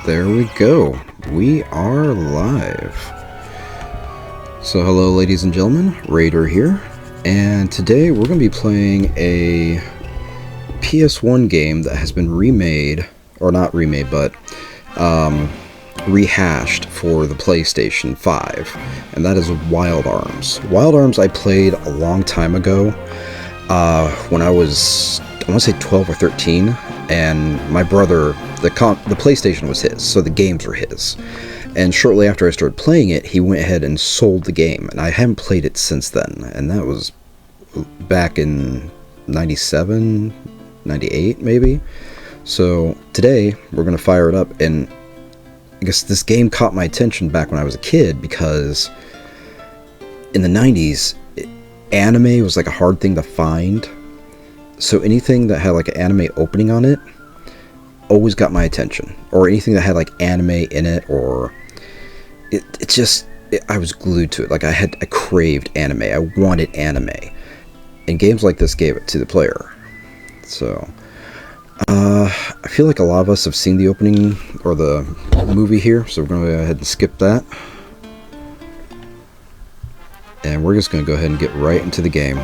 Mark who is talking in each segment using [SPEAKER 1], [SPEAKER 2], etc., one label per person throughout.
[SPEAKER 1] There we go. We are live. So hello ladies and gentlemen, Raider here, and today we're going to be playing a PS1 game that has been remade, or not remade, but rehashed for the PlayStation 5, and that is Wild Arms. Wild Arms I played a long time ago, when I was, I want to say 12 or 13, and my brother, the PlayStation was his, so the games were his. And shortly after I started playing it, he went ahead and sold the game, and I haven't played it since then, and that was back in 97, 98 maybe. So today, we're going to fire it up, and I guess this game caught my attention back when I was a kid, because in the 90s, anime was like a hard thing to find. So anything that had like an anime opening on it always got my attention, or anything that had like anime in it, or I was glued to it. Like I craved anime. I wanted anime, and games like this gave it to the player. So I feel like a lot of us have seen the opening or the movie here, so we're going to go ahead and skip that, and we're just going to go ahead and get right into the game.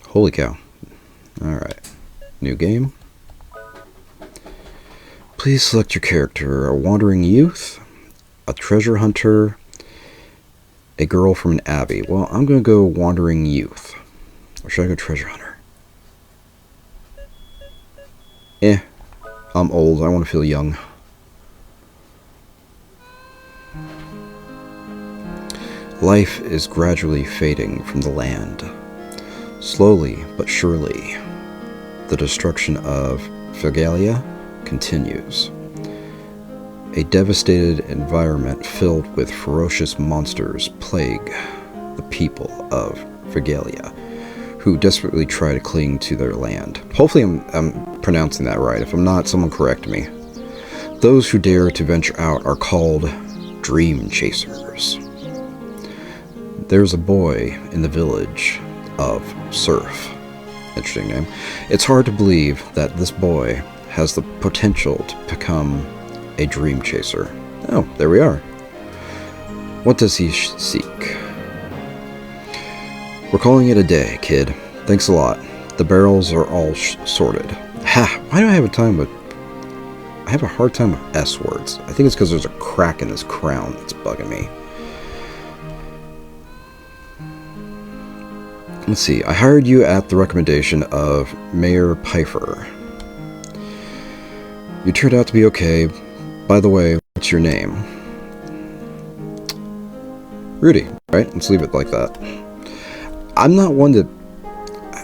[SPEAKER 1] Holy cow. Alright. New game. Please select your character. A wandering youth, a treasure hunter, a girl from an abbey. Well, I'm going to go wandering youth. Or should I go treasure hunter? I'm old. I want to feel young. Life is gradually fading from the land. Slowly but surely, the destruction of Filgaia continues. A devastated environment filled with ferocious monsters plague the people of Filgaia, who desperately try to cling to their land. Hopefully I'm pronouncing that right. If I'm not, someone correct me. Those who dare to venture out are called dream chasers. There's a boy in the village of Surf. Interesting name. It's hard to believe that this boy has the potential to become a dream chaser. Oh, there we are. What does he seek? We're calling it a day, kid. Thanks a lot. The barrels are all sorted. Ha! Why do I have a hard time with S words? I think it's because there's a crack in this crown that's bugging me. Let's see, I hired you at the recommendation of Mayor Pfeiffer. You turned out to be okay. By the way, what's your name? Rudy, right? Let's leave it like that. I'm not one to...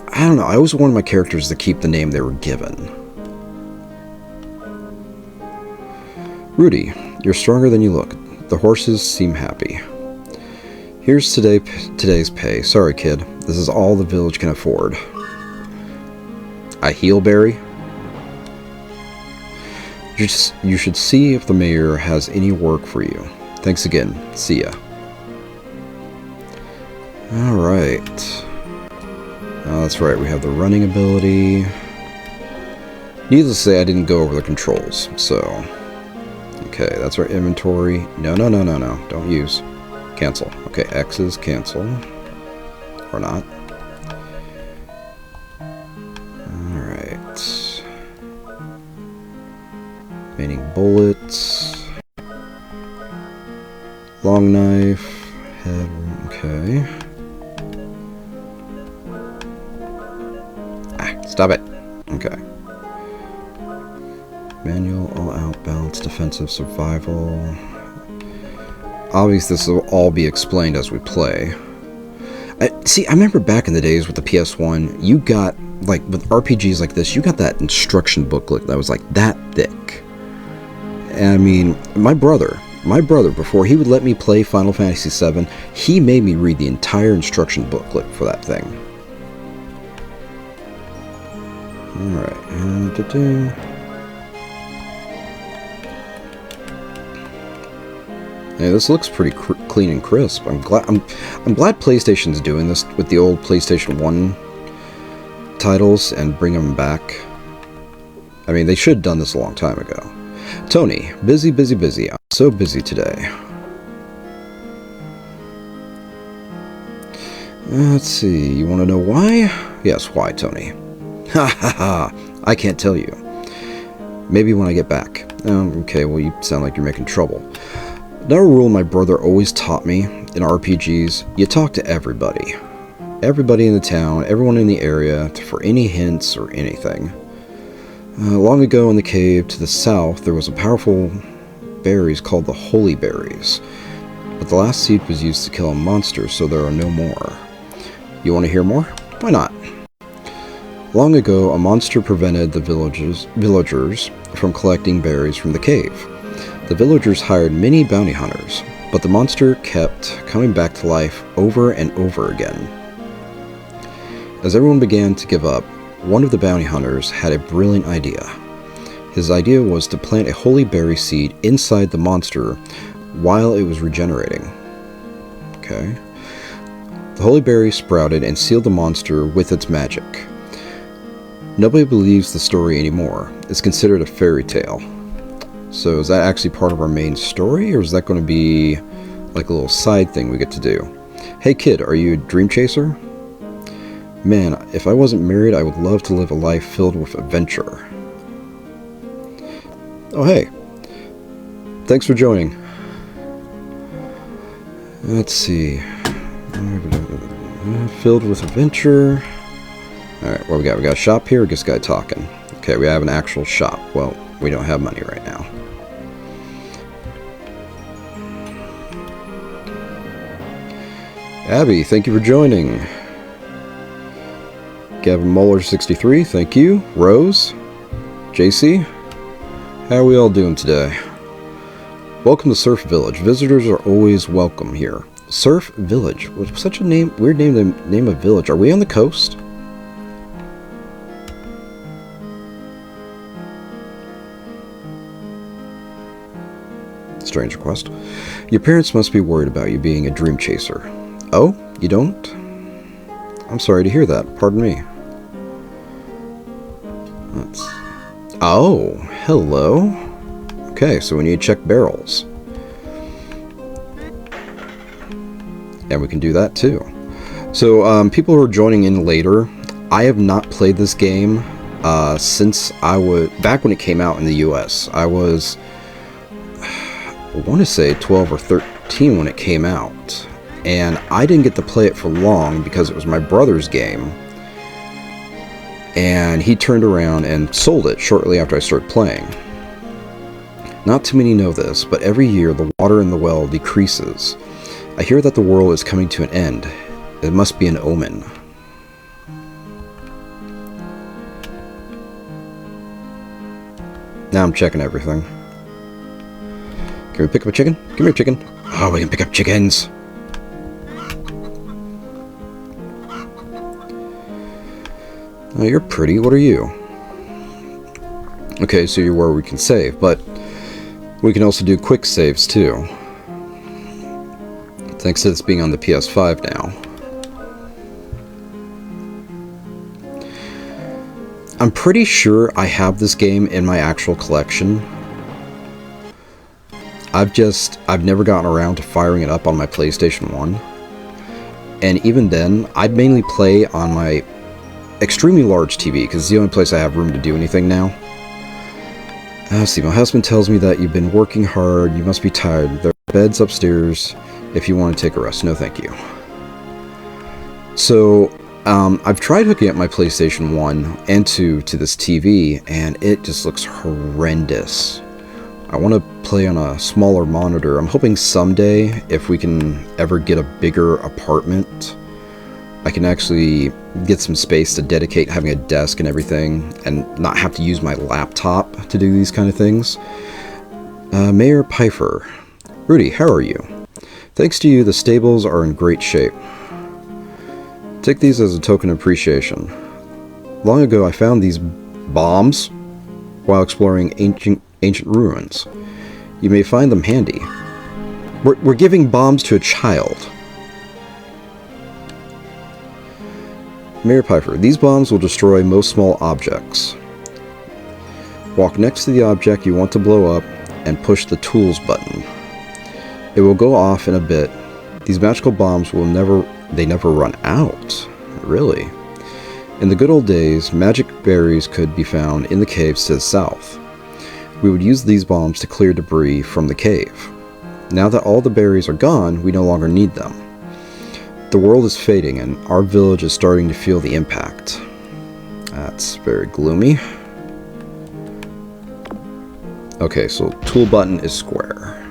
[SPEAKER 1] I don't know, I always wanted my characters to keep the name they were given. Rudy, you're stronger than you look. The horses seem happy. Here's today's pay. Sorry, kid. This is all the village can afford. A heelberry? You should see if the mayor has any work for you. Thanks again. See ya. Alright. Oh, that's right. We have the running ability. Needless to say, I didn't go over the controls, so... Okay, that's our inventory. No. Don't use. Cancel. Okay, X is cancel. Or not. Alright. Remaining bullets. Long knife. Head. Okay. Stop it. Okay. Manual, all out, balance, defensive, survival. Obviously, this will all be explained as we play. I remember back in the days with the PS1, you got, like, with RPGs like this, you got that instruction booklet that was, like, that thick. And, I mean, my brother, before he would let me play Final Fantasy VII, he made me read the entire instruction booklet for that thing. Alright. Yeah, this looks pretty clean and crisp. I'm glad PlayStation's doing this with the old PlayStation 1 titles and bring them back. I mean, they should have done this a long time ago. Tony, busy, busy, busy. I'm so busy today. Let's see, you want to know why? Yes, why, Tony? Ha ha ha, I can't tell you. Maybe when I get back. Okay, well, you sound like you're making trouble. Another rule my brother always taught me in RPGs, you talk to everybody. Everybody in the town, everyone in the area, for any hints or anything. Long ago in the cave to the south, there was a powerful berries called the holy berries. But the last seed was used to kill a monster, so there are no more. You want to hear more? Why not? Long ago, a monster prevented the villagers from collecting berries from the cave. The villagers hired many bounty hunters, but the monster kept coming back to life over and over again. As everyone began to give up, one of the bounty hunters had a brilliant idea. His idea was to plant a holy berry seed inside the monster while it was regenerating. Okay. The holy berry sprouted and sealed the monster with its magic. Nobody believes the story anymore. It's considered a fairy tale. So is that actually part of our main story, or is that going to be like a little side thing we get to do? Hey kid, are you a dream chaser? Man, if I wasn't married, I would love to live a life filled with adventure. Oh hey, thanks for joining. Let's see. Filled with adventure. Alright, what we got? We got a shop here, or just guy talking? Okay, we have an actual shop. Well, we don't have money right now. Abby, thank you for joining. Gavin Muller 63, thank you. Rose, JC, how are we all doing today? Welcome to Surf Village. Visitors are always welcome here. Surf Village. What's such a weird name to name a village? Are we on the coast? Strange request. Your parents must be worried about you being a dream chaser. Oh, you don't? I'm sorry to hear that. Pardon me. Oh, hello. Okay, so we need to check barrels. And we can do that too. So, people who are joining in later, I have not played this game since back when it came out in the US. I was, I want to say 12 or 13 when it came out. And I didn't get to play it for long because it was my brother's game. And he turned around and sold it shortly after I started playing. Not too many know this, but every year the water in the well decreases. I hear that the world is coming to an end. It must be an omen. Now I'm checking everything. Can we pick up a chicken? Come here, chicken. Oh, we can pick up chickens. Oh, you're pretty. What are you? Okay, so you're where we can save, but we can also do quick saves too. Thanks to this being on the PS5 now. I'm pretty sure I have this game in my actual collection. I've never gotten around to firing it up on my PlayStation 1. And even then, I'd mainly play on my extremely large TV, because it's the only place I have room to do anything now. Let's see, my husband tells me that you've been working hard, you must be tired. There are beds upstairs if you want to take a rest. No thank you. So, I've tried hooking up my PlayStation 1 and 2 to this TV, and it just looks horrendous. I want to play on a smaller monitor. I'm hoping someday, if we can ever get a bigger apartment, I can actually get some space to dedicate having a desk and everything, and not have to use my laptop to do these kind of things. Mayor Pfeiffer. Rudy, how are you? Thanks to you, the stables are in great shape. Take these as a token of appreciation. Long ago, I found these bombs while exploring ancient ruins. You may find them handy. We're giving bombs to a child. Mayor Piper, these bombs will destroy most small objects. Walk next to the object you want to blow up and push the tools button. It will go off in a bit. These magical bombs will never run out. Really? In the good old days, magic berries could be found in the caves to the south. We would use these bombs to clear debris from the cave. Now that all the berries are gone, we no longer need them. The world is fading and our village is starting to feel the impact. That's very gloomy. Okay, so tool button is square.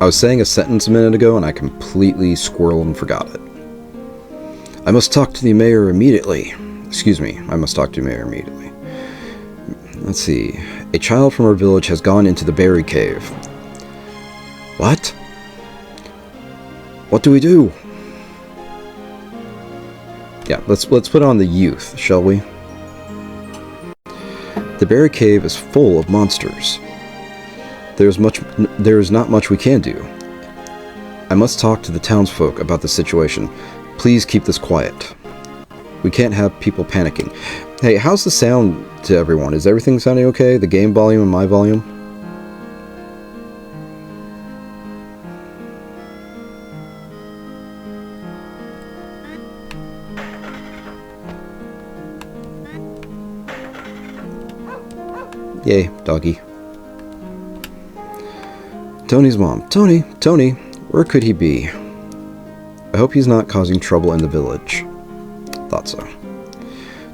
[SPEAKER 1] I was saying a sentence a minute ago and I completely squirreled and forgot it. I must talk to the mayor immediately. Excuse me, I must talk to the mayor immediately. Let's see. A child from our village has gone into the berry cave. What? What do we do? Yeah, let's put on the youth, shall we? The berry cave is full of monsters. There is not much we can do. I must talk to the townsfolk about the situation. Please keep this quiet. We can't have people panicking. Hey, how's the sound to everyone? Is everything sounding okay? The game volume and my volume? Yay, doggy. Tony's mom. Tony, where could he be? I hope he's not causing trouble in the village. Thought so.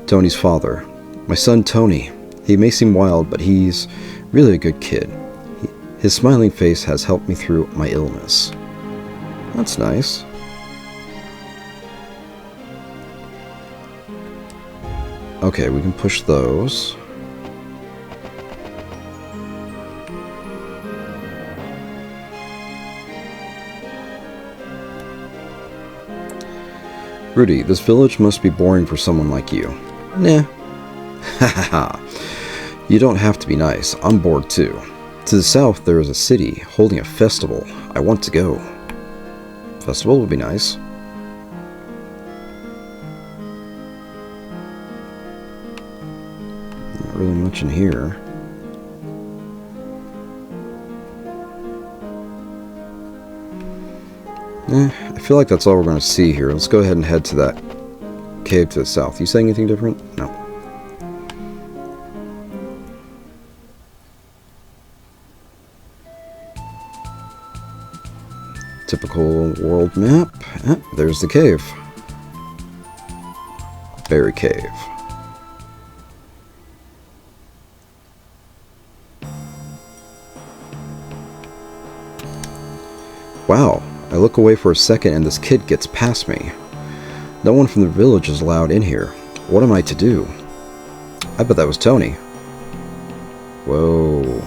[SPEAKER 1] Tony's father. My son Tony. He may seem wild, but he's really a good kid. His smiling face has helped me through my illness. That's nice. Okay, we can push those. Rudy, this village must be boring for someone like you. Nah. Ha ha ha. You don't have to be nice. I'm bored too. To the south, there is a city holding a festival. I want to go. Festival would be nice. Not really much in here. I feel like that's all we're going to see here. Let's go ahead and head to that cave to the south. You saying anything different? No. Typical world map. There's the cave. Berry Cave. Wow. I look away for a second and this kid gets past me. No one from the village is allowed in here. What am I to do? I bet that was Tony. Whoa.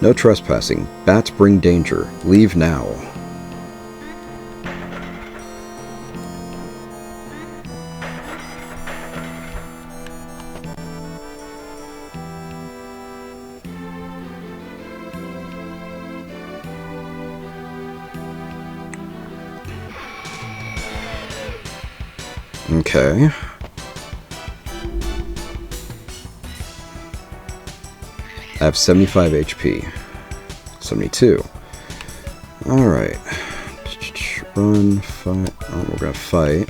[SPEAKER 1] No trespassing. Bats bring danger. Leave now. Okay. I have 75 HP. 72. Alright. Run, fight. Oh, we're gonna fight.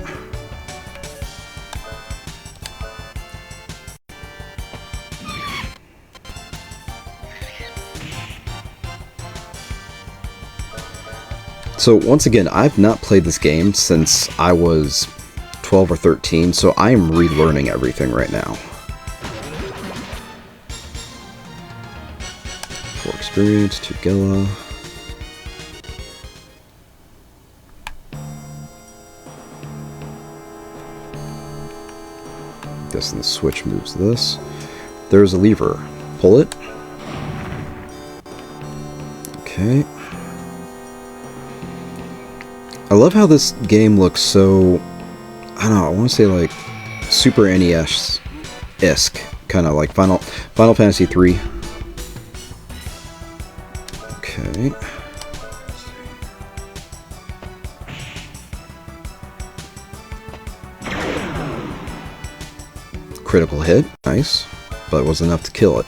[SPEAKER 1] So, once again, I've not played this game since I was 12 or 13, so I am relearning everything right now. For experience, to Gila. Guessing the switch moves this. There's a lever. Pull it. Okay. I love how this game looks so, I don't know, I want to say like Super NES-esque, kind of like Final Fantasy 3. Okay. Critical hit, nice, but it was enough to kill it.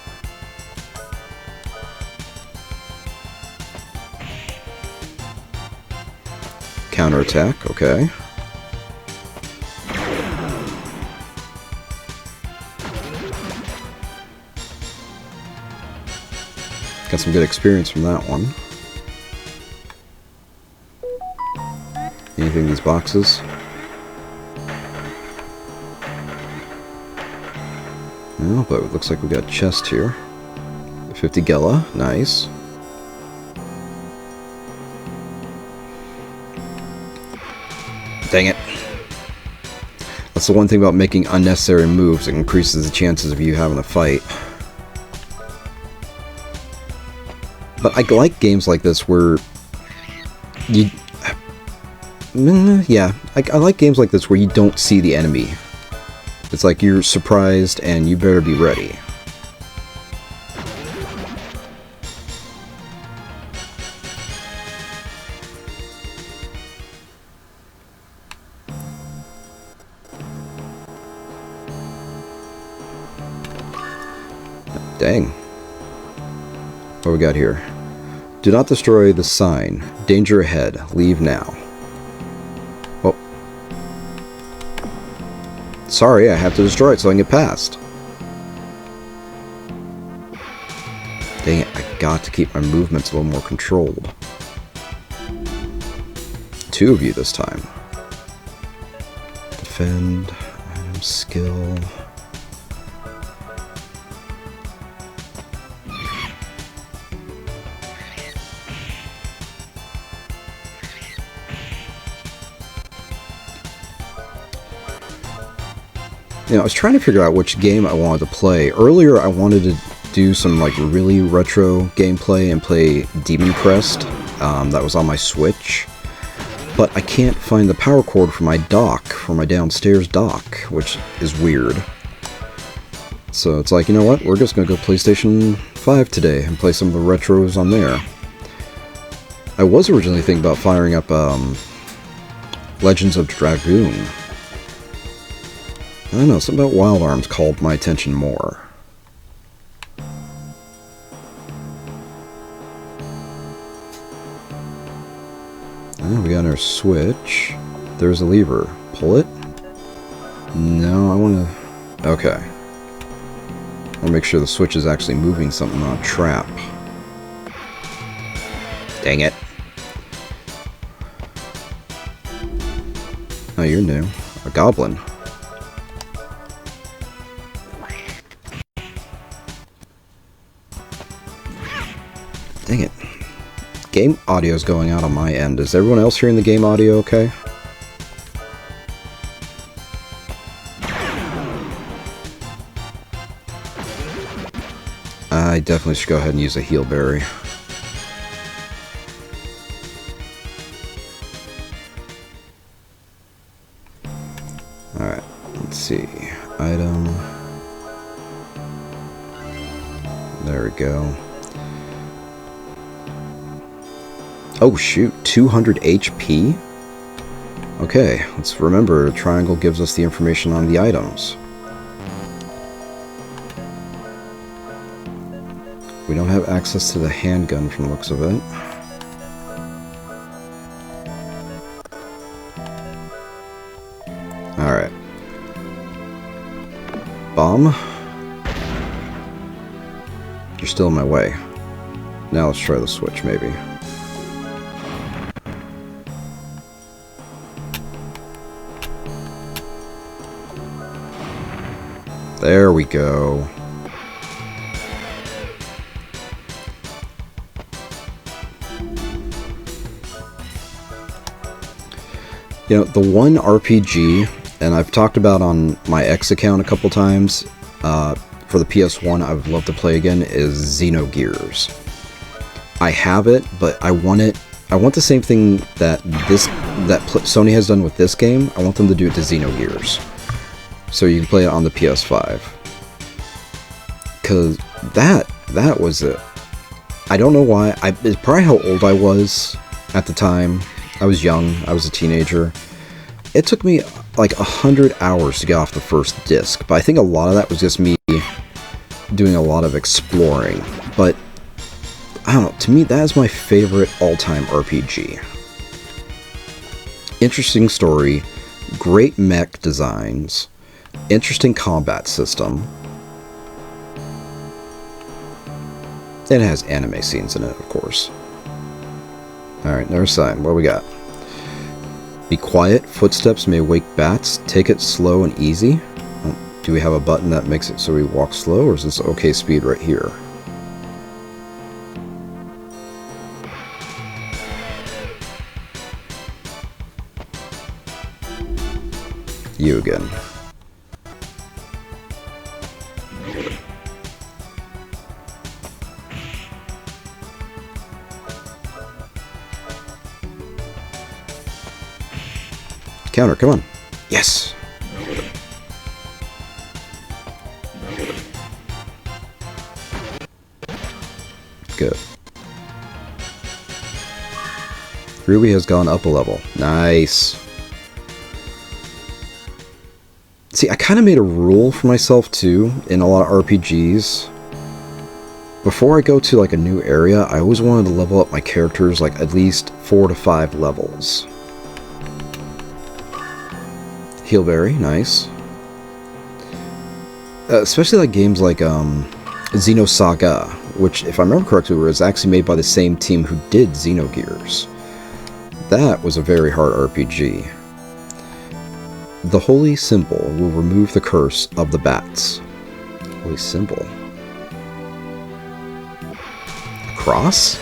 [SPEAKER 1] Counterattack, okay. Got some good experience from that one. Anything in these boxes? No, but it looks like we got a chest here. 50 Gela, nice. Dang it. That's the one thing about making unnecessary moves. It increases the chances of you having a fight. But I like games like this where you... Yeah, I like games like this where you don't see the enemy. It's like you're surprised and you better be ready. Dang. What we got here? Do not destroy the sign. Danger ahead. Leave now. Well. Sorry, I have to destroy it so I can get past. Dang it, I got to keep my movements a little more controlled. 2 of you this time. Defend. Item skill. You know, I was trying to figure out which game I wanted to play. Earlier, I wanted to do some like really retro gameplay and play Demon Crest. That was on my Switch. But I can't find the power cord for my dock, for my downstairs dock, which is weird. So it's like, you know what? We're just going to go PlayStation 5 today and play some of the retros on there. I was originally thinking about firing up Legends of Dragoon. I don't know, something about Wild Arms called my attention more. Oh, we got our switch. There's a lever. Pull it? No, I want to... Okay. I want to make sure the switch is actually moving something, not a trap. Dang it. Oh, you're new. A goblin. Dang it. Game audio is going out on my end. Is everyone else hearing the game audio okay? I definitely should go ahead and use a heal berry. Alright, let's see. Item. There we go. Oh shoot, 200 HP? Okay, let's remember, triangle gives us the information on the items. We don't have access to the handgun from the looks of it. Alright. Bomb? You're still in my way. Now let's try the switch, maybe. There we go. You know, the one RPG, and I've talked about on my X account a couple times, for the PS1 I would love to play again, is Xenogears. I have it, but I want it. I want the same thing that Sony has done with this game. I want them to do it to Xenogears. So you can play it on the PS5. Cause that was it. I don't know why. It's probably how old I was at the time. I was young. I was a teenager. It took me like 100 hours to get off the first disc, but I think a lot of that was just me doing a lot of exploring. But I don't know, to me that is my favorite all-time RPG. Interesting story, great mech designs, interesting combat system. And it has anime scenes in it, of course. Alright, another sign. What do we got? Be quiet. Footsteps may wake bats. Take it slow and easy. Oh, do we have a button that makes it so we walk slow, or is this okay speed right here? You again. Counter, come on. Yes! Good. Ruby has gone up a level. Nice. See, I kind of made a rule for myself too in a lot of RPGs. Before I go to like a new area, I always wanted to level up my characters like at least 4 to 5 levels. Healberry, nice. Especially like games like Xenosaga, which, if I remember correctly, was actually made by the same team who did Xenogears. That was a very hard RPG. The holy symbol will remove the curse of the bats. Holy symbol. Cross?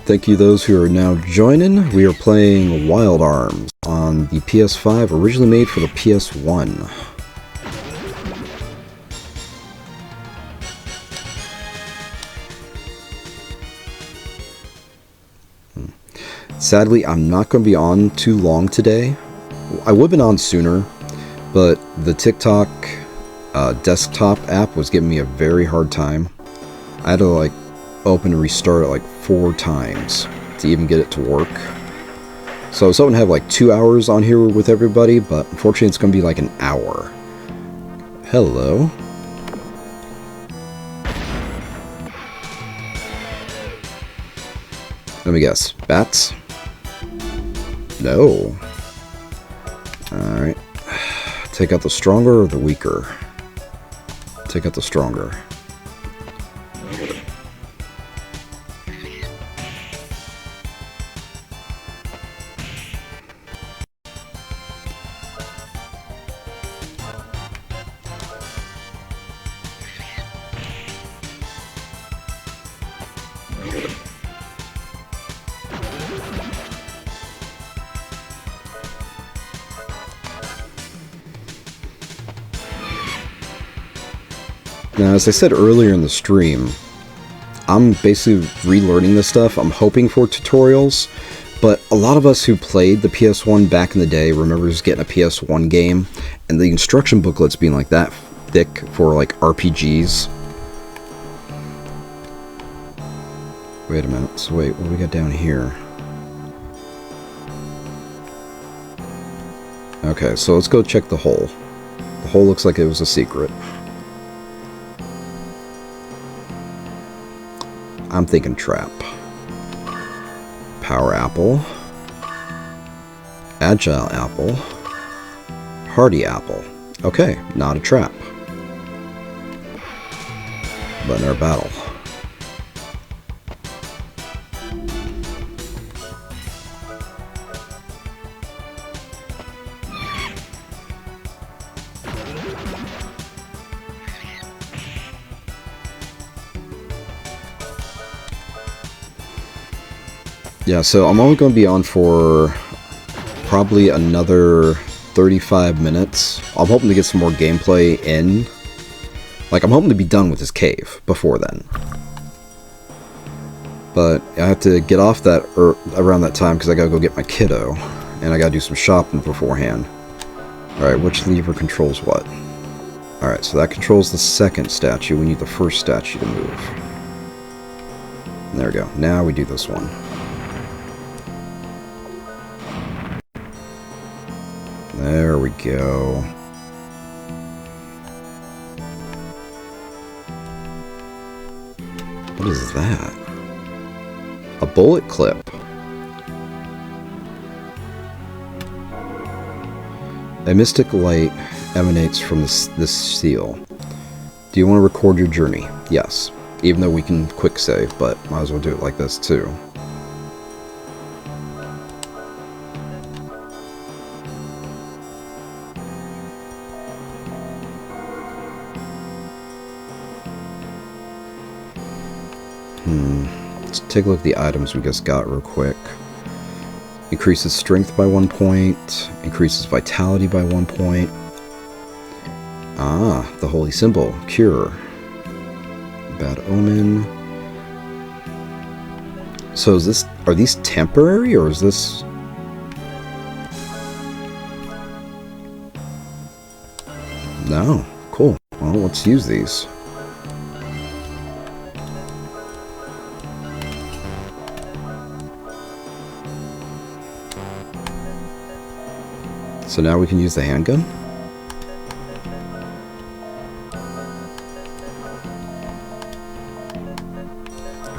[SPEAKER 1] Thank you those who are now joining. We are playing Wild Arms on the PS5, originally made for the PS1. Sadly, I'm not going to be on too long today. I would have been on sooner, but the TikTok desktop app was giving me a very hard time. I had to like open and restart it like 4 times to even get it to work. So I was hoping to have like 2 hours on here with everybody, but unfortunately it's going to be like an hour. Hello. Let me guess. Bats? No. Alright. Take out the stronger or the weaker? Take out the stronger. Now, as I said earlier in the stream, I'm basically relearning this stuff. I'm hoping for tutorials, but a lot of us who played the PS1 back in the day remember just getting a PS1 game, and the instruction booklets being like that thick for like RPGs. Wait a minute, so wait, what do we got down here? Okay, so let's go check the hole. The hole looks like it was a secret. I'm thinking trap. Power apple. Agile apple. Hardy apple. Okay, not a trap. But in our battle. Yeah, so I'm only going to be on for probably another 35 minutes. I'm hoping to get some more gameplay in. Like, I'm hoping to be done with this cave before then. But I have to get off that around that time because I got to go get my kiddo. And I got to do some shopping beforehand. Alright, which lever controls what? Alright, so that controls the second statue. We need the first statue to move. There we go. Now we do this one. There we go. What is that? A bullet clip. A mystic light emanates from this seal. Do you want to record your journey? Yes. Even though we can quick save, but might as well do it like this too. Let's take a look at the items we just got real quick. Increases strength by 1 point. Increases vitality by 1 point. Ah, the holy symbol. Cure. Bad omen. So is this... Are these temporary, or is this... No. Cool. Well, let's use these. So now we can use the handgun?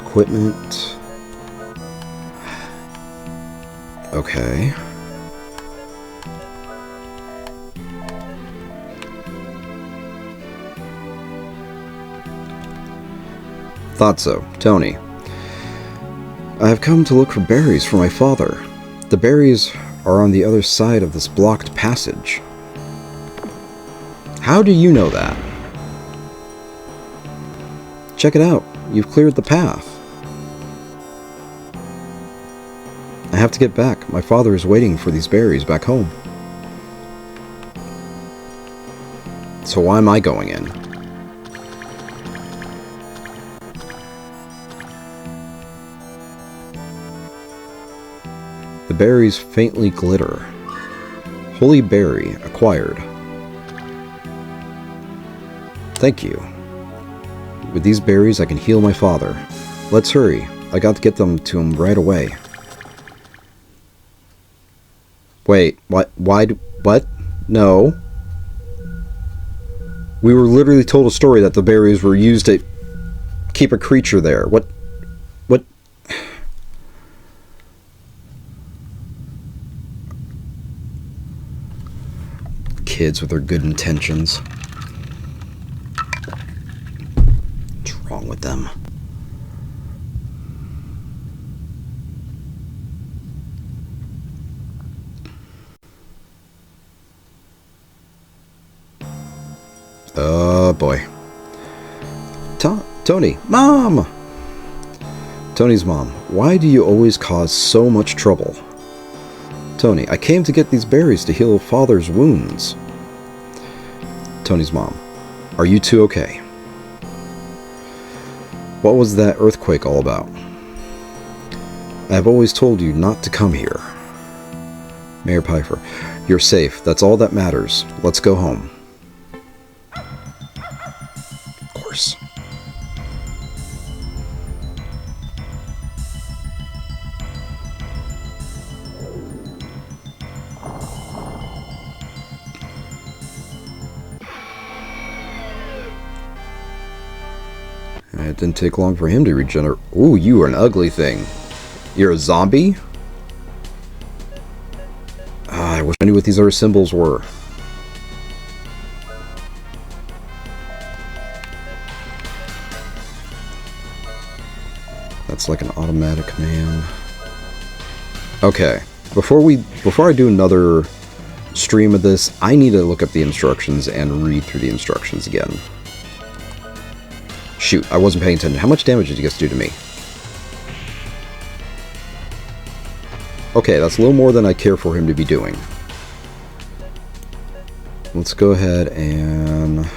[SPEAKER 1] Equipment. Okay. Thought so. Tony. I have come to look for berries for my father. The berries are on the other side of this blocked passage. How do you know that? Check it out. You've cleared the path. I have to get back. My father is waiting for these berries back home. So why am I going in? The berries faintly glitter. Holy berry acquired. Thank you. With these berries I can heal my father. Let's hurry. I got to get them to him right away. Wait, what? What? No. We were literally told a story that the berries were used to keep a creature there. What? Kids with their good intentions. What's wrong with them? Oh boy. Tony, Mom! Tony's mom, why do you always cause so much trouble? Tony, I came to get these berries to heal Father's wounds. Tony's mom, are you two okay? What was that earthquake all about? I have always told you not to come here. Mayor Pfeiffer, you're safe. That's all that matters. Let's go home. Of course. It didn't take long for him to regenerate. Ooh, you are an ugly thing. You're a zombie? I wish I knew what these other symbols were. That's like an automatic command. Okay, before I do another stream of this, I need to look up the instructions and read through the instructions again. Shoot, I wasn't paying attention. How much damage did you guys do to me? Okay, that's a little more than I care for him to be doing. Let's go ahead and...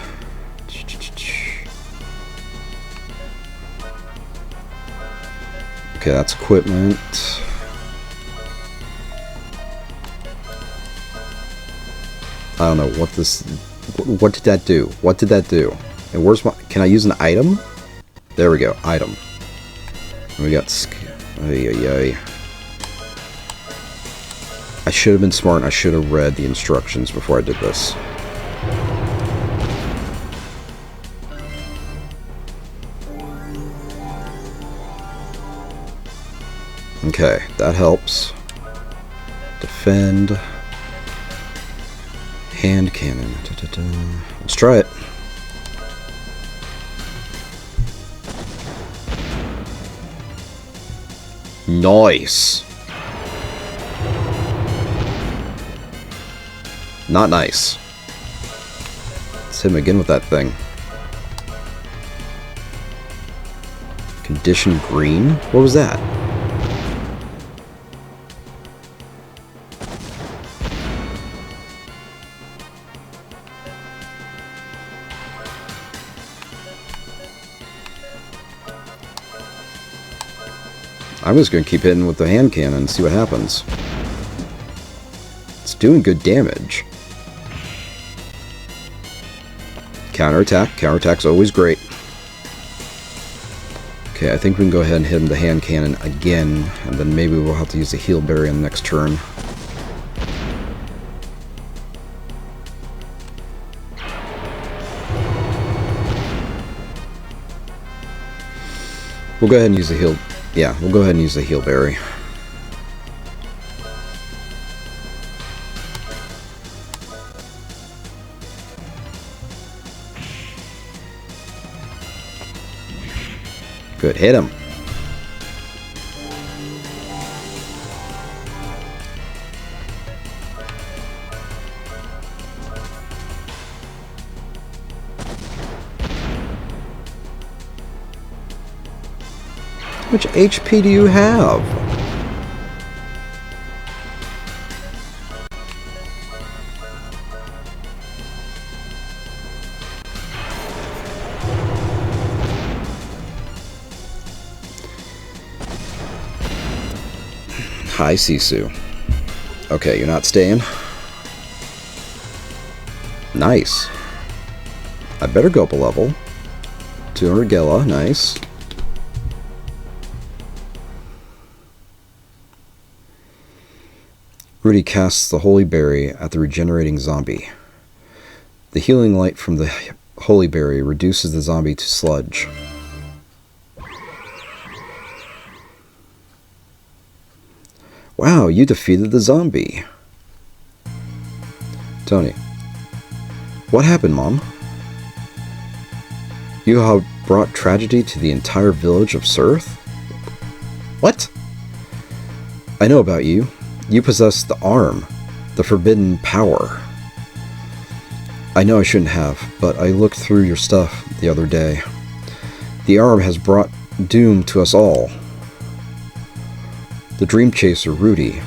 [SPEAKER 1] Okay, that's equipment. I don't know what this... What did that do? What did that do? And where's my... Can I use an item? There we go. Item. We got ay, ay, ay. I should have been smart and I should have read the instructions before I did this. Okay, that helps. Defend. Hand cannon. Let's try it. Nice. Not nice. Let's hit him again with that thing. Condition green? What was that? I'm just going to keep hitting with the hand cannon and see what happens. It's doing good damage. Counterattack. Counterattack's always great. Okay, I think we can go ahead and hit him with the hand cannon again, and then maybe we'll have to use the heal berry on the next turn. We'll go ahead and use the heal. Yeah, we'll go ahead and use the heal berry. Good, hit him. How much HP do you have? Hi, Sisu. Okay, you're not staying. Nice. I better go up a level. 200 Gela, nice. Rudy casts the Holy Berry at the regenerating zombie. The healing light from the Holy Berry reduces the zombie to sludge. Wow, you defeated the zombie. Tony. What happened, Mom? You have brought tragedy to the entire village of Surth? What? I know about you. You possess the arm, the forbidden power. I know I shouldn't have, but I looked through your stuff the other day. The arm has brought doom to us all. The dream chaser, Rudy,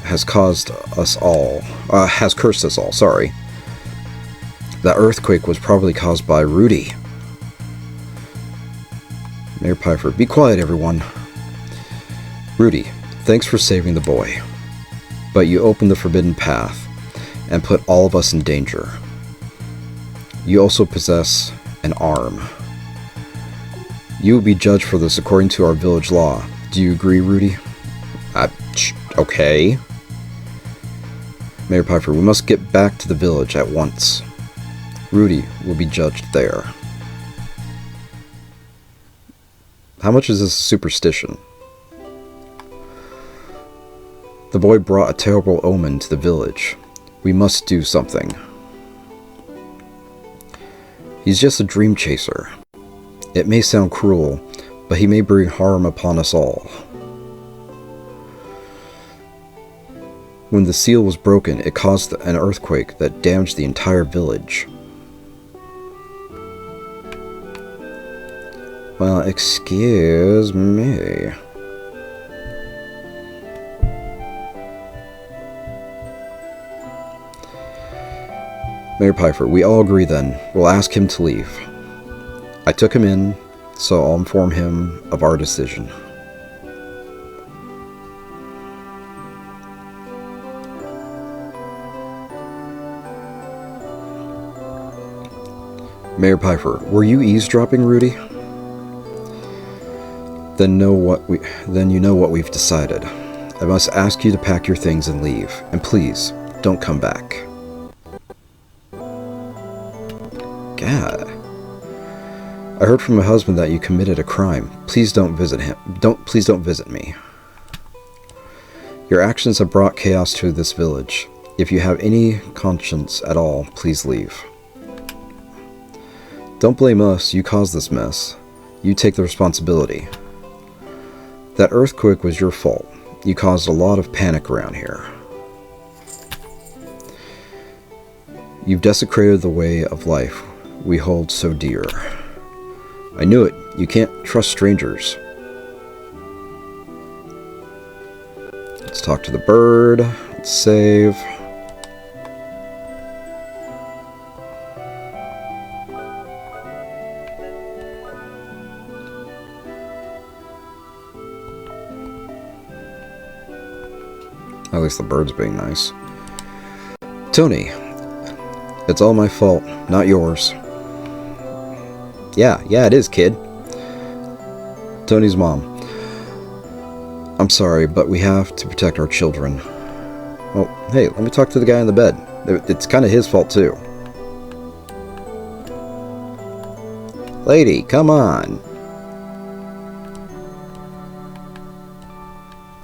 [SPEAKER 1] has cursed us all, sorry. That earthquake was probably caused by Rudy. Mayor Piper, be quiet, everyone. Rudy, thanks for saving the boy. But you opened the forbidden path and put all of us in danger. You also possess an arm. You will be judged for this according to our village law. Do you agree, Rudy? Okay. Mayor Piper, we must get back to the village at once. Rudy will be judged there. How much is this superstition? The boy brought a terrible omen to the village. We must do something. He's just a dream chaser. It may sound cruel, but he may bring harm upon us all. When the seal was broken, it caused an earthquake that damaged the entire village. Well, excuse me. Mayor Piper, we all agree then. We'll ask him to leave. I took him in, so I'll inform him of our decision. Mayor Piper, were you eavesdropping, Rudy? Then you know what we've decided. I must ask you to pack your things and leave. And please, don't come back. God. I heard from my husband that you committed a crime. Please don't visit him. Please don't visit me. Your actions have brought chaos to this village. If you have any conscience at all, please leave. Don't blame us. You caused this mess. You take the responsibility. That earthquake was your fault. You caused a lot of panic around here. You've desecrated the way of life we hold so dear. I knew it. You can't trust strangers. Let's talk to the bird. Let's save. At least the bird's being nice. Tony, it's all my fault, not yours. Yeah, it is, kid. Tony's mom. I'm sorry, but we have to protect our children. Well, hey, let me talk to the guy in the bed. It's kind of his fault, too. Lady, come on.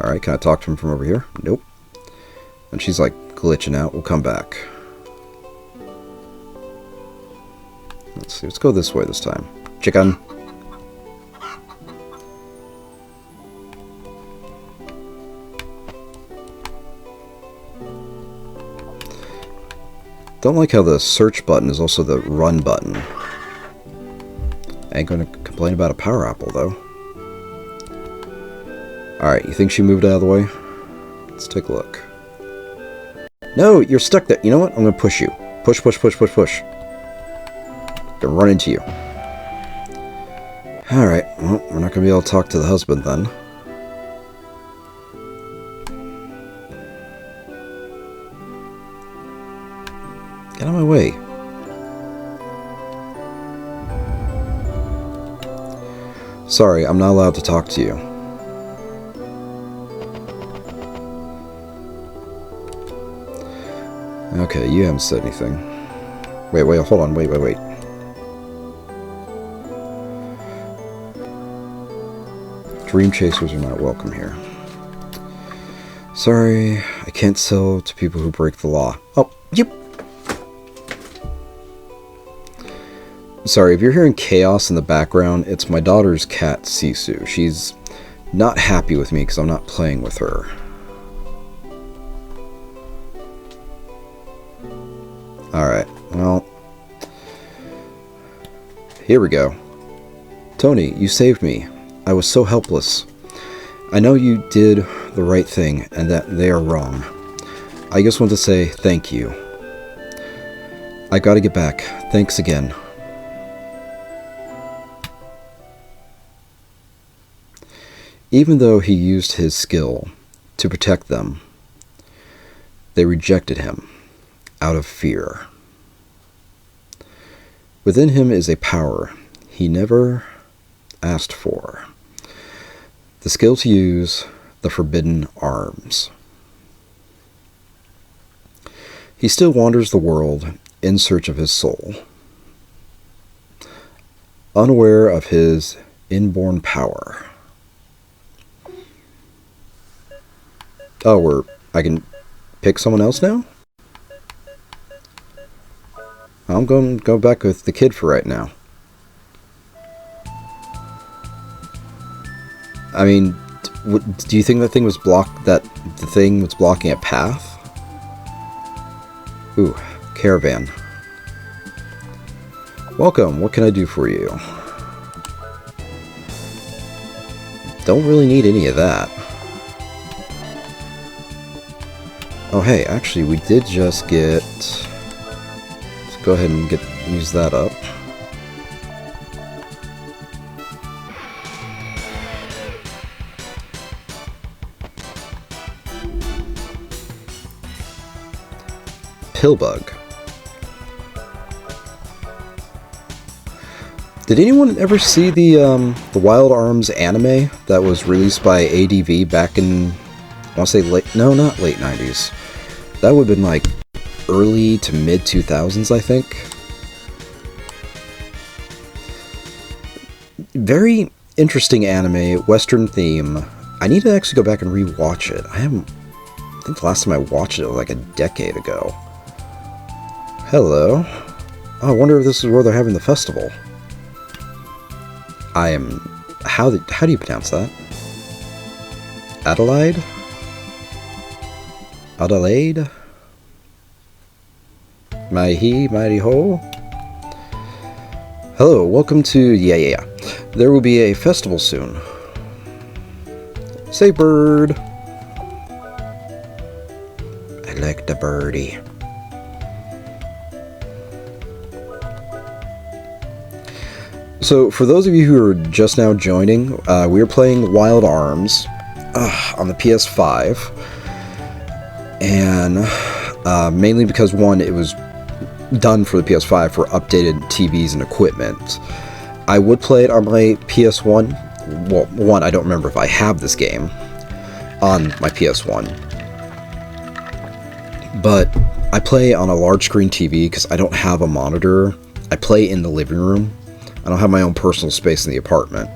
[SPEAKER 1] Alright, can I talk to him from over here? Nope. And she's like glitching out. We'll come back. Let's see. Let's go this way this time. Chicken. Don't like how the search button is also the run button. Ain't gonna complain about a power apple though. Alright, you think she moved out of the way? Let's take a look. No, you're stuck there. You know what? I'm gonna push you. Push. Gonna run into you. Alright, well, we're not gonna be able to talk to the husband then. Get out of my way. Sorry, I'm not allowed to talk to you. Okay, you haven't said anything. Wait, hold on, wait. Dream chasers are not welcome here. Sorry, I can't sell to people who break the law. Oh, yep. Sorry, if you're hearing chaos in the background, it's my daughter's cat, Sisu. She's not happy with me because I'm not playing with her. Alright, well, here we go. Tony, you saved me. I was so helpless. I know you did the right thing and that they are wrong. I just want to say thank you. I gotta get back. Thanks again. Even though he used his skill to protect them, they rejected him. Out of fear. Within him is a power he never asked for. The skill to use the forbidden arms. He still wanders the world in search of his soul, unaware of his inborn power. Oh, I can pick someone else now? I'm going to go back with the kid for right now. I mean, do you think that thing was the thing was blocking a path? Ooh, caravan. Welcome, what can I do for you? Don't really need any of that. Oh hey, actually we did just get... Go ahead and use that up. Pillbug. Did anyone ever see the Wild Arms anime that was released by ADV back in, I want to say not late 90s. That would have been like early to mid 2000s, I think. Very interesting anime, Western theme. I need to actually go back and re-watch it. I think the last time I watched it was like a decade ago. Hello. Oh, I wonder if this is where they're having the festival. How do you pronounce that? Adelaide? Adelaide? Mighty ho? Hello, welcome to... Yeah. There will be a festival soon. Say bird. I like the birdie. So, for those of you who are just now joining, we are playing Wild Arms on the PS5. And mainly because, one, it was done for the PS5 for updated TVs and equipment. I would play it on my PS1. Well, one, I don't remember if I have this game on my PS1. But I play on a large screen TV because I don't have a monitor. I play in the living room. I don't have my own personal space in the apartment.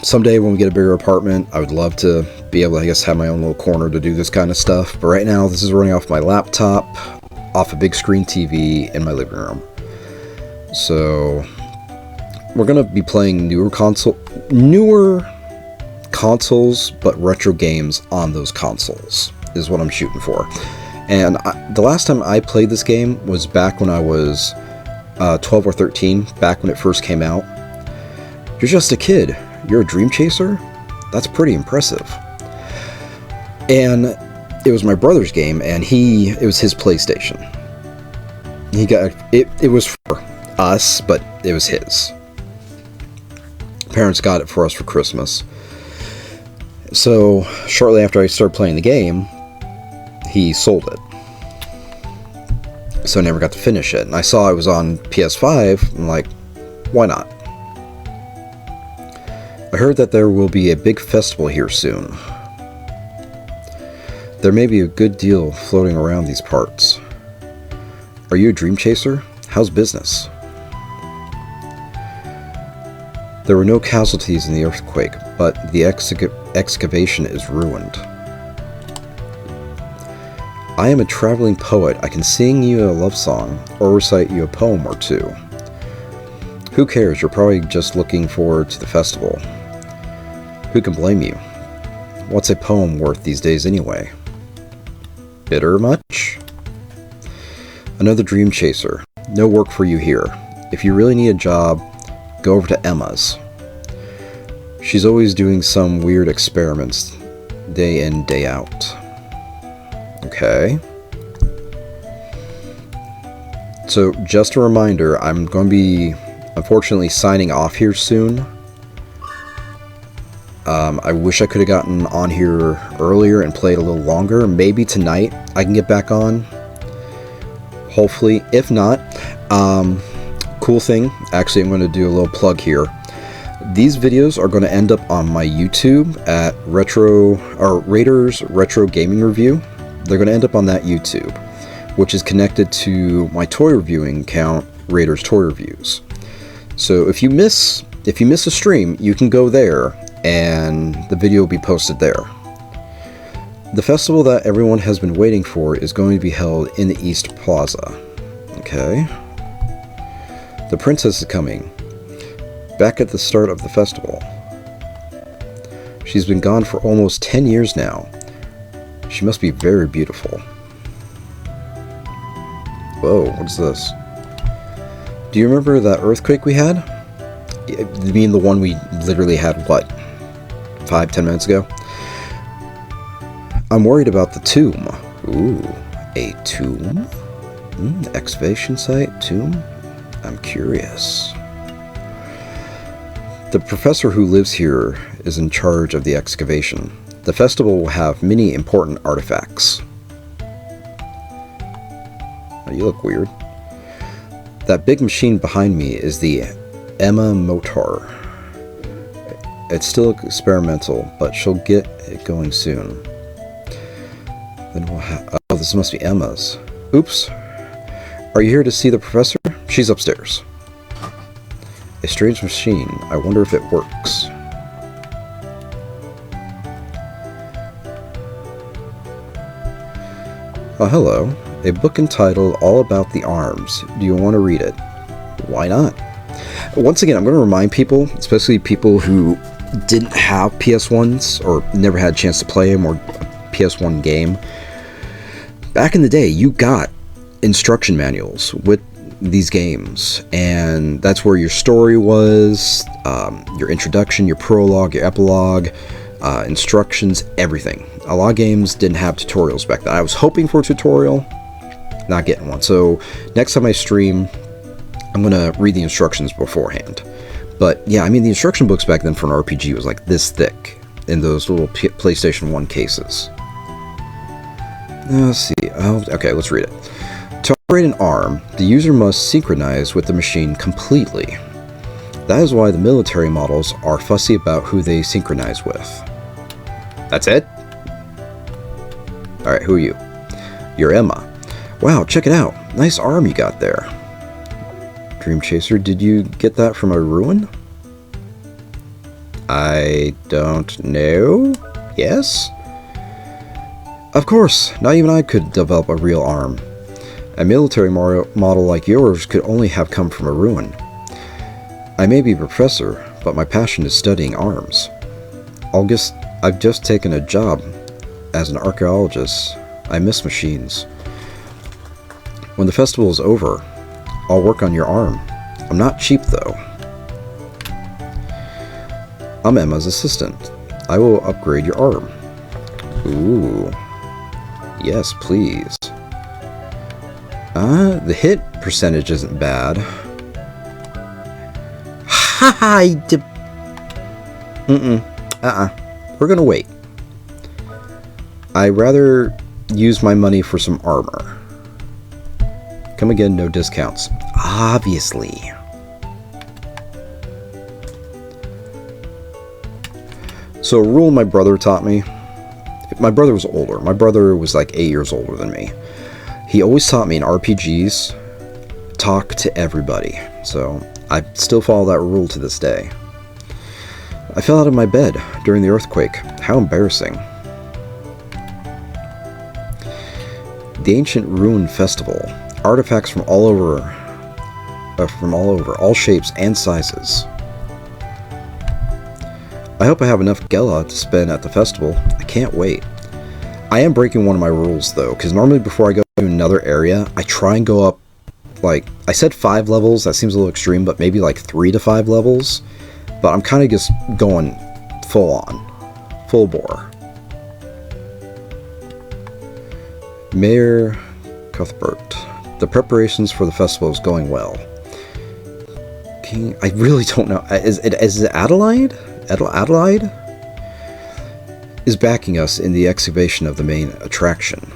[SPEAKER 1] Someday when we get a bigger apartment, I would love to be able to, I guess, have my own little corner to do this kind of stuff. But right now, this is running off my laptop, off a big screen TV in my living room. So we're gonna be playing newer consoles, but retro games on those consoles is what I'm shooting for. And the last time I played this game was back when I was 12 or 13, back when it first came out. You're just a kid. You're a dream chaser? That's pretty impressive. And it was my brother's game, and it was his PlayStation. He got it was for us, but it was his. Parents got it for us for Christmas. So, shortly after I started playing the game, he sold it. So I never got to finish it. And I saw it was on PS5. I'm like, why not? I heard that there will be a big festival here soon. There may be a good deal floating around these parts. Are you a dream chaser? How's business? There were no casualties in the earthquake, but the excavation is ruined. I am a traveling poet. I can sing you a love song, or recite you a poem or two. Who cares? You're probably just looking forward to the festival. Who can blame you? What's a poem worth these days anyway? Bitter much? Another dream chaser. No work for you here. If you really need a job, go over to Emma's. She's always doing some weird experiments, day in, day out. Okay. So, just a reminder, I'm going to be, unfortunately, signing off here soon. I wish I could have gotten on here earlier and played a little longer. Maybe tonight I can get back on. Hopefully. If not, cool thing, actually I'm going to do a little plug here. These videos are going to end up on my YouTube at Raiders Retro Gaming Review. They're going to end up on that YouTube, which is connected to my toy reviewing account, Raiders Toy Reviews. So if you miss a stream, you can go there and the video will be posted there. The festival that everyone has been waiting for is going to be held in the East Plaza. Okay. The princess is coming. Back at the start of the festival. She's been gone for almost 10 years now. She must be very beautiful. Whoa, what's this? Do you remember that earthquake we had? You mean the one we literally had, what, 5-10 minutes ago? I'm worried about the tomb. Ooh, a tomb? Excavation site, tomb? I'm curious. The professor who lives here is in charge of the excavation. The festival will have many important artifacts. Oh, you look weird. That big machine behind me is the Emma motor. It's still experimental, but she'll get it going soon. Then we'll oh, this must be Emma's. Oops. Are you here to see the professor? She's upstairs. A strange machine. I wonder if it works. Oh, hello. A book entitled All About the Arms. Do you want to read it? Why not? Once again, I'm going to remind people, especially people who didn't have PS1s or never had a chance to play them or a PS1 game. Back in the day, you got instruction manuals with these games, and that's where your story was, your introduction, your prologue, your epilogue, instructions, everything. A lot of games didn't have tutorials back then. I was hoping for a tutorial, not getting one. So next time I stream, I'm going to read the instructions beforehand. But yeah, I mean, the instruction books back then for an RPG was like this thick in those little PlayStation 1 cases. Let's see. Okay, let's read it. To operate an arm, the user must synchronize with the machine completely. That is why the military models are fussy about who they synchronize with. That's it? Alright, who are you? You're Emma. Wow, check it out. Nice arm you got there. Dream Chaser, did you get that from a ruin? I don't know. Yes? Of course, not even I could develop a real arm. A military model like yours could only have come from a ruin. I may be a professor, but my passion is studying arms. I've just taken a job as an archaeologist. I miss machines. When the festival is over, I'll work on your arm. I'm not cheap though. I'm Emma's assistant. I will upgrade your arm. Ooh. Yes, please. The hit percentage isn't bad. We're gonna wait. I'd rather use my money for some armor. Come again, no discounts. Obviously. So a rule my brother taught me. My brother was older. My brother was like 8 years older than me. He always taught me in RPGs, talk to everybody. So I still follow that rule to this day. I fell out of my bed during the earthquake. How embarrassing. The Ancient Ruin Festival. Artifacts from all over, all shapes and sizes. I hope I have enough Gela to spend at the festival. I can't wait. I am breaking one of my rules though, because normally before I go to another area, I try and go up, like, I said 5 levels, that seems a little extreme, but maybe like 3 to 5 levels. But I'm kind of just going full on, full bore. Mayor Cuthbert. The preparations for the festival is going well. I really don't know. Is it Adelaide? Adelaide is backing us in the excavation of the main attraction.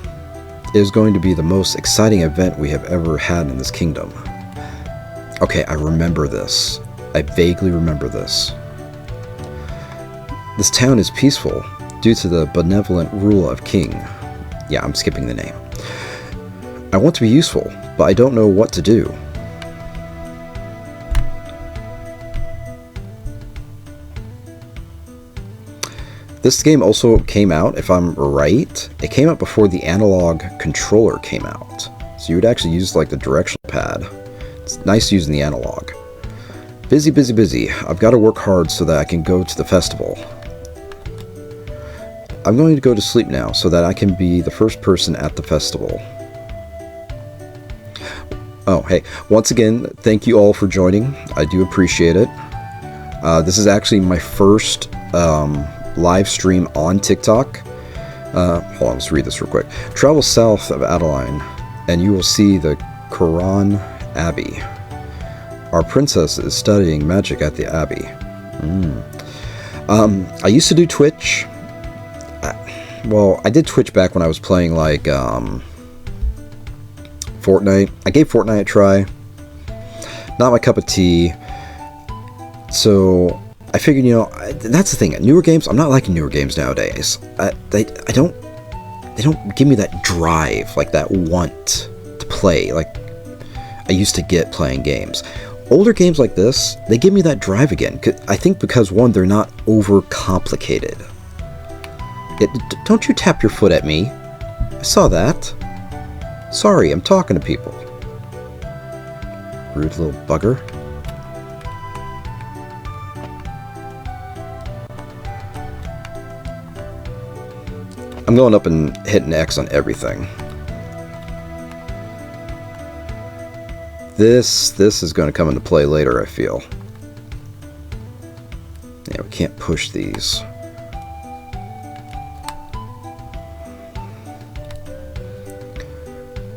[SPEAKER 1] It is going to be the most exciting event we have ever had in this kingdom. Okay, I remember this. I vaguely remember this. This town is peaceful due to the benevolent rule of King. Yeah, I'm skipping the name. I want to be useful, but I don't know what to do. This game also came out, if I'm right, it came out before the analog controller came out. So you would actually use like the directional pad. It's nice using the analog. Busy, busy, busy. I've got to work hard so that I can go to the festival. I'm going to go to sleep now so that I can be the first person at the festival. Oh, hey, once again, thank you all for joining. I do appreciate it. This is actually my first live stream on TikTok. Hold on, let's read this real quick. Travel south of Adeline, and you will see the Quran Abbey. Our princess is studying magic at the Abbey. I used to do Twitch. Well, I did Twitch back when I was playing like Fortnite. I gave Fortnite a try. Not my cup of tea. So I figured, that's the thing. Newer games, I'm not liking newer games nowadays. They don't give me that drive, like that want to play, like I used to get playing games. Older games like this, they give me that drive again. I think because, one, they're not over-complicated. Don't you tap your foot at me. I saw that. Sorry, I'm talking to people. Rude little bugger. I'm going up and hitting X on everything. This is going to come into play later, I feel. Yeah, we can't push these.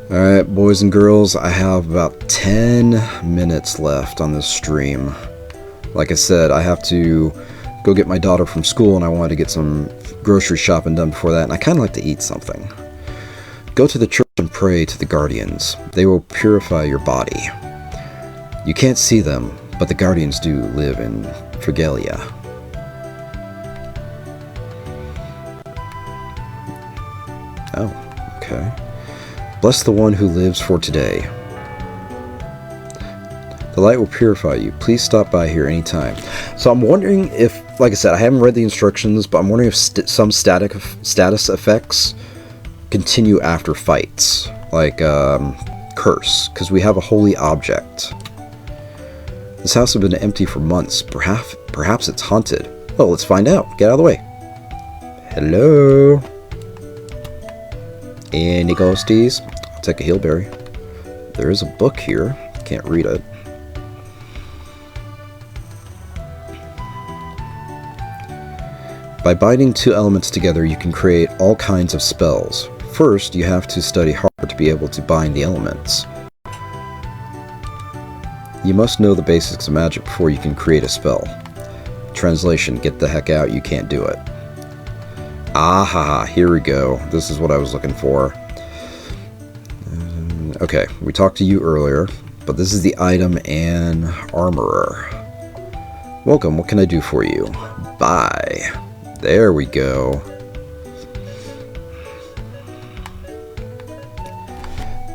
[SPEAKER 1] Alright, boys and girls, I have about 10 minutes left on this stream. Like I said, I have to go get my daughter from school, and I wanted to get some grocery shopping done before that, and I kind of like to eat something. Go to the church and pray to the guardians. They will purify your body. You can't see them, but the guardians do live in Filgaia. Oh, okay. Bless the one who lives for today. The light will purify you. Please stop by here anytime. So I'm wondering if, like I said, I haven't read the instructions, but I'm wondering if some status effects continue after fights, like curse, because we have a holy object. This house has been empty for months. Perhaps it's haunted. Well, let's find out. Get out of the way. Hello. Any ghosties? I'll take a heelberry. There is a book here. Can't read it. By binding two elements together, you can create all kinds of spells. First, you have to study hard to be able to bind the elements. You must know the basics of magic before you can create a spell. Translation, get the heck out, you can't do it. Ah, here we go. This is what I was looking for. Okay, we talked to you earlier, but this is the item and armorer. Welcome, what can I do for you? Buy. There we go.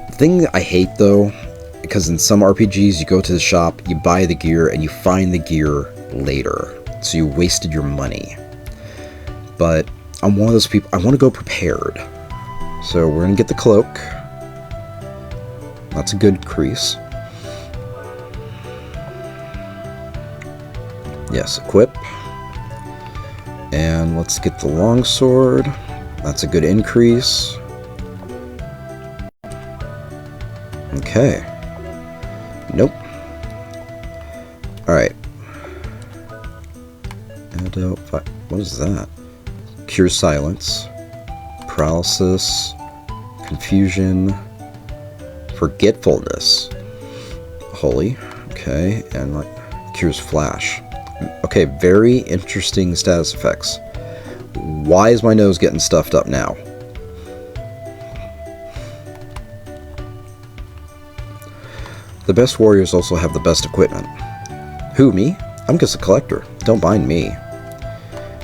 [SPEAKER 1] The thing I hate, though, because in some RPGs you go to the shop, you buy the gear, and you find the gear later. So you wasted your money. But I'm one of those people, I want to go prepared. So we're going to get the cloak. That's a good crease. Yes, equip. And let's get the longsword. That's a good increase. Okay. Nope. Alright. What is that? Cure silence. Paralysis. Confusion. Forgetfulness. Holy. Okay. And like cures flash. Okay, very interesting status effects. Why is my nose getting stuffed up now? The best warriors also have the best equipment. Who, me? I'm just a collector. Don't mind me.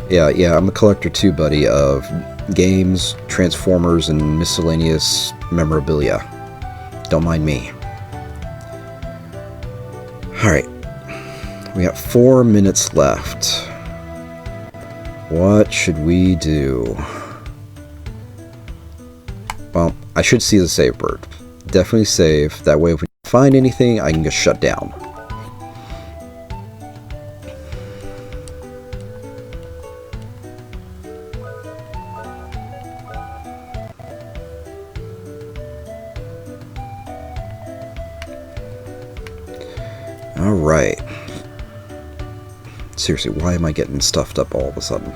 [SPEAKER 1] Yeah, I'm a collector too, buddy, of games, Transformers, and miscellaneous memorabilia. Don't mind me. Alright. We got 4 minutes left. What should we do? Well, I should see the save bird. Definitely save. That way if we find anything, I can just shut down. Alright. Seriously, why am I getting stuffed up all of a sudden?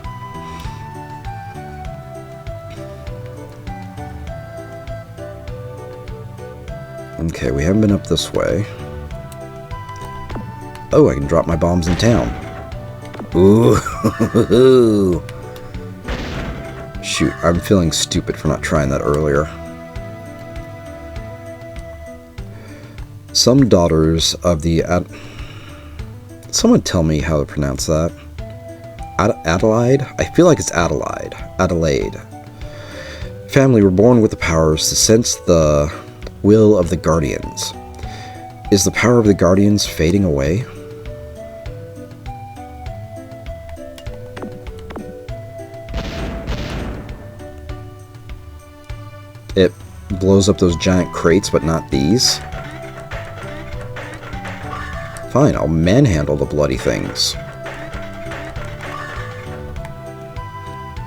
[SPEAKER 1] Okay, we haven't been up this way. Oh, I can drop my bombs in town. Ooh. Shoot, I'm feeling stupid for not trying that earlier. Some daughters of the someone tell me how to pronounce that. Adelaide? I feel like it's Adelaide. Adelaide. Family were born with the powers to sense the will of the guardians. Is the power of the guardians fading away? It blows up those giant crates, but not these. Fine, I'll manhandle the bloody things.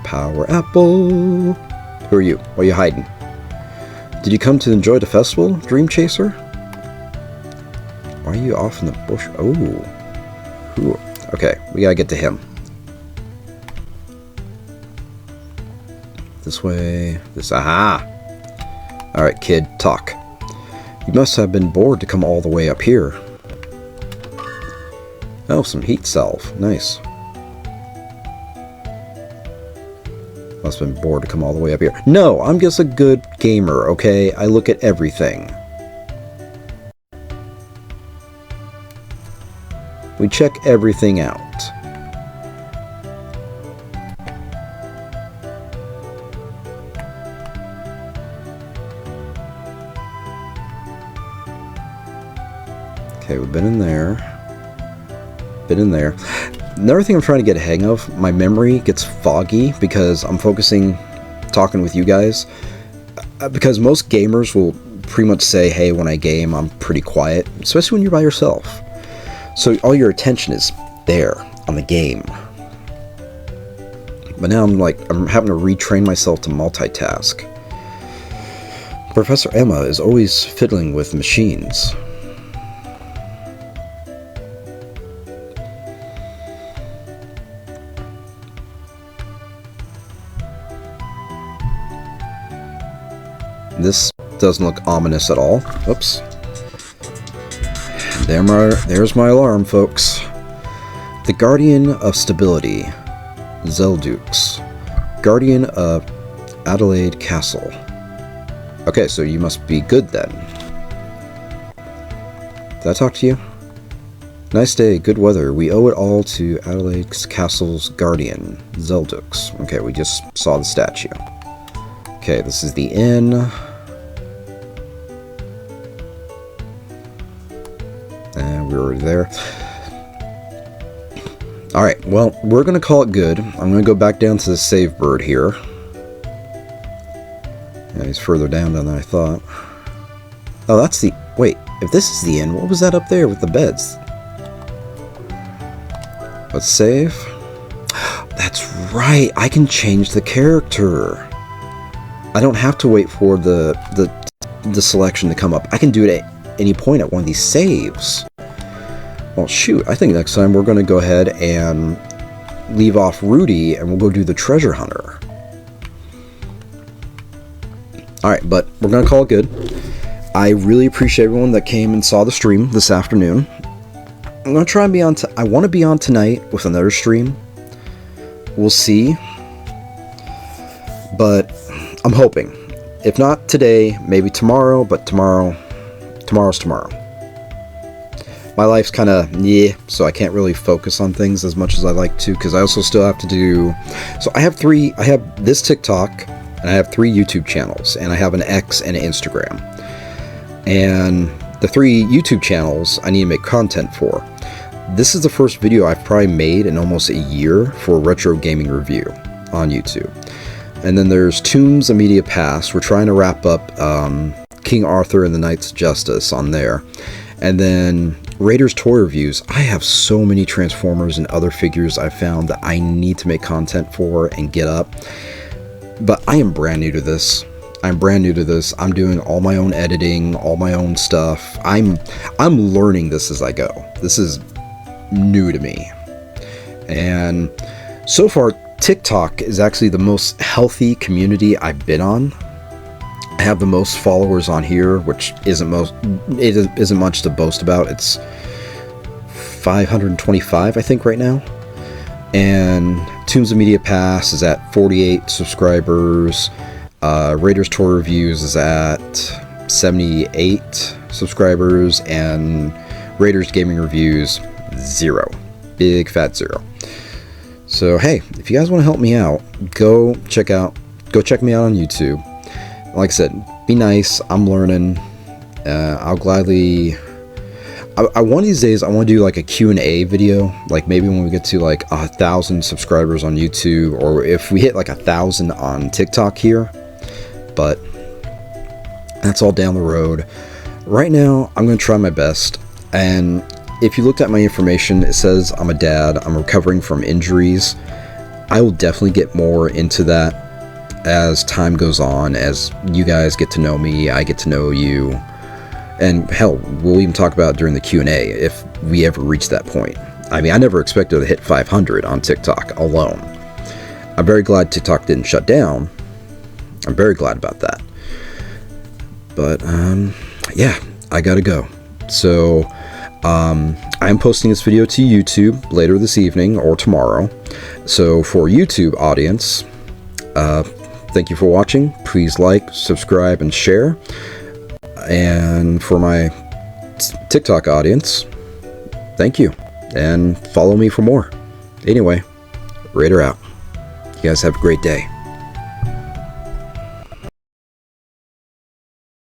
[SPEAKER 1] Power apple. Who are you? Why are you hiding? Did you come to enjoy the festival, Dream Chaser? Why are you off in the bush? Oh. Ooh. Okay, we gotta get to him. This way. This. Aha! Alright, kid, talk. You must have been bored to come all the way up here. Oh, some heat salve. Nice. Must have been bored to come all the way up here. No, I'm just a good gamer, okay? I look at everything. We check everything out. Okay, we've been in there. Been in there. Another thing I'm trying to get a hang of, my memory gets foggy because I'm focusing, talking with you guys. Because most gamers will pretty much say, hey, when I game, I'm pretty quiet, especially when you're by yourself. So all your attention is there on the game. But now I'm having to retrain myself to multitask. Professor Emma is always fiddling with machines. This doesn't look ominous at all. Oops. There's my alarm, folks. The Guardian of Stability, Zeldux. Guardian of Adelaide Castle. Okay, so you must be good then. Did I talk to you? Nice day, good weather. We owe it all to Adelaide Castle's Guardian, Zeldux. Okay, we just saw the statue. Okay, this is the inn. And we're already there. Alright, well, we're going to call it good. I'm going to go back down to the save bird here. Yeah, he's further down than I thought. Oh, that's the... Wait, if this is the inn, what was that up there with the beds? Let's save. That's right, I can change the character. I don't have to wait for the selection to come up. I can do it at any point at one of these saves. Well, shoot, I think next time we're going to go ahead and leave off Rudy and we'll go do the treasure hunter. Alright, but we're going to call it good. I really appreciate everyone that came and saw the stream this afternoon. I'm going to try and be on... I want to be on tonight with another stream. We'll see. But I'm hoping. If not today, maybe tomorrow, but tomorrow's tomorrow. My life's kind of so I can't really focus on things as much as I like to, because I also still have to do... So I have this TikTok, and I have 3 YouTube channels, and I have an X and an Instagram. And the 3 YouTube channels I need to make content for. This is the first video I've probably made in almost a year for retro gaming review on YouTube. And then there's Tombs of Media Past. We're trying to wrap up King Arthur and the Knights of Justice on there. And then Raiders Toy Reviews. I have so many Transformers and other figures I've found that I need to make content for and get up. But I am brand new to this. I'm doing all my own editing, all my own stuff. I'm learning this as I go. This is new to me. And so far, TikTok is actually the most healthy community I've been on. I have the most followers on here, which isn't much to boast about. It's 525, I think, right now. And Tombs of Media Pass is at 48 subscribers. Raiders Tour Reviews is at 78 subscribers, and Raiders Gaming Reviews 0. Big fat 0. So hey, if you guys want to help me out, go check me out on YouTube. Like I said, be nice. I'm learning. I'll gladly. One of these days, I want to do like a Q&A video. Like maybe when we get to like 1,000 subscribers on YouTube, or if we hit like 1,000 on TikTok here. But that's all down the road. Right now, I'm going to try my best. And if you looked at my information, it says I'm a dad. I'm recovering from injuries. I will definitely get more into that as time goes on, as you guys get to know me, I get to know you, and hell, we'll even talk about it during the Q&A if we ever reach that point. I mean, I never expected to hit 500 on TikTok alone. I'm very glad TikTok didn't shut down. I'm very glad about that. But yeah, I gotta go. So I'm posting this video to YouTube later this evening or tomorrow. So for YouTube audience, thank you for watching. Please like, subscribe, and share. And for my TikTok audience, thank you. And follow me for more. Anyway, Raider out. You guys have a great day.